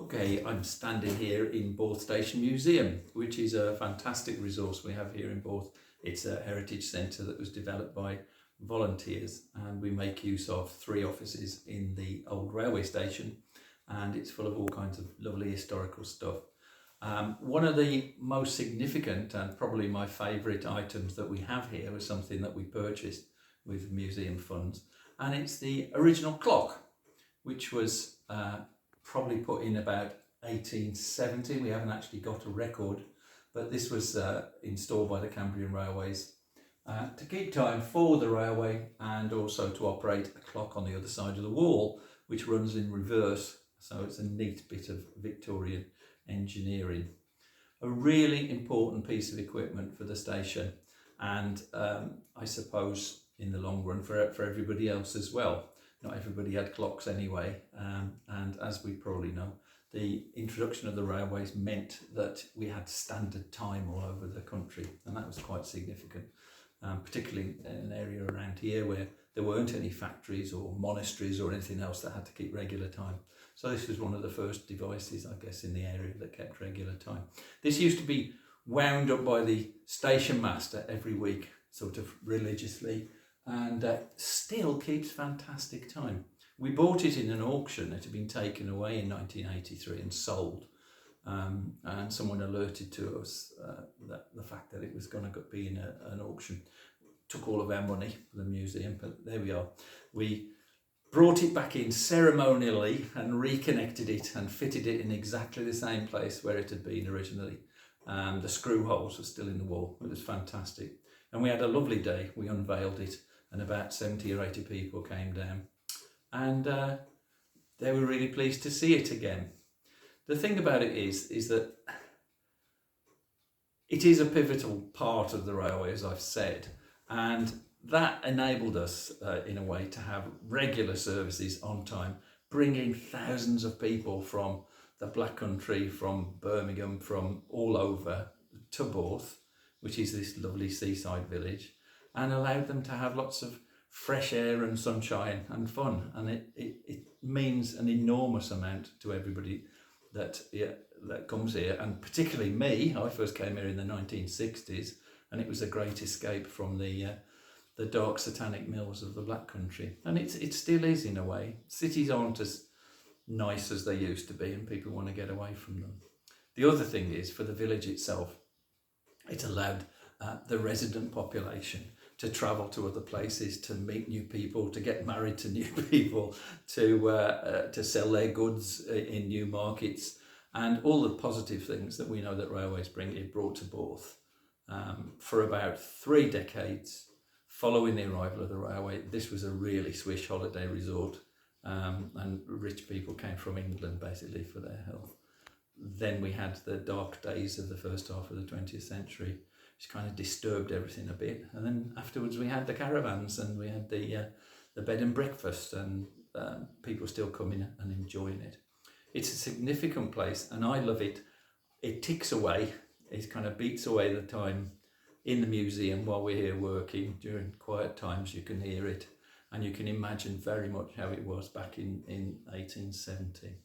Okay, I'm standing here in Borth Station Museum, which is a fantastic resource we have here in Borth. It's a heritage centre that was developed by volunteers, and we make use of 3 offices in the old railway station, and it's full of all kinds of lovely historical stuff. One of the most significant and probably my favourite items that we have here was something that we purchased with museum funds, and it's the original clock, which was probably put in about 1870. We haven't actually got a record, but this was installed by the Cambrian Railways to keep time for the railway, and also to operate a clock on the other side of the wall, which runs in reverse. So it's a neat bit of Victorian engineering. A really important piece of equipment for the station, and I suppose in the long run for everybody else as well. Not everybody had clocks anyway, and as we probably know, the introduction of the railways meant that we had standard time all over the country, and that was quite significant, particularly in an area around here where there weren't any factories or monasteries or anything else that had to keep regular time. So this was one of the first devices, I guess, in the area that kept regular time. This used to be wound up by the station master every week, sort of religiously, and still keeps fantastic time. We bought it in an auction. It had been taken away in 1983 and sold, and someone alerted to us that the fact that it was going to be in an auction. Took all of our money for the museum, but there we are. We brought it back in ceremonially and reconnected it and fitted it in exactly the same place where it had been originally. The screw holes were still in the wall. It was fantastic, and we had a lovely day. We unveiled it, and about 70 or 80 people came down, and they were really pleased to see it again. The thing about it is that it is a pivotal part of the railway, as I've said, and that enabled us in a way to have regular services on time, bringing thousands of people from the Black Country, from Birmingham, from all over to Borth, which is this lovely seaside village, and allowed them to have lots of fresh air and sunshine and fun. And it means an enormous amount to everybody that comes here, and particularly me. I first came here in the 1960s, and it was a great escape from the dark satanic mills of the Black Country. And it still is, in a way. Cities aren't as nice as they used to be, and people want to get away from them. The other thing is, for the village itself, it allowed the resident population to travel to other places, to meet new people, to get married to new people, to sell their goods in new markets, and all the positive things that we know that railways bring, it brought to Borth. For about 3 decades following the arrival of the railway, this was a really swish holiday resort, and rich people came from England basically for their health. Then we had the dark days of the first half of the 20th century, which kind of disturbed everything a bit. And then afterwards we had the caravans, and we had the bed and breakfast, and people still coming and enjoying it. It's a significant place, and I love it. It ticks away. It kind of beats away the time in the museum while we're here working. During quiet times you can hear it, and you can imagine very much how it was back in 1870.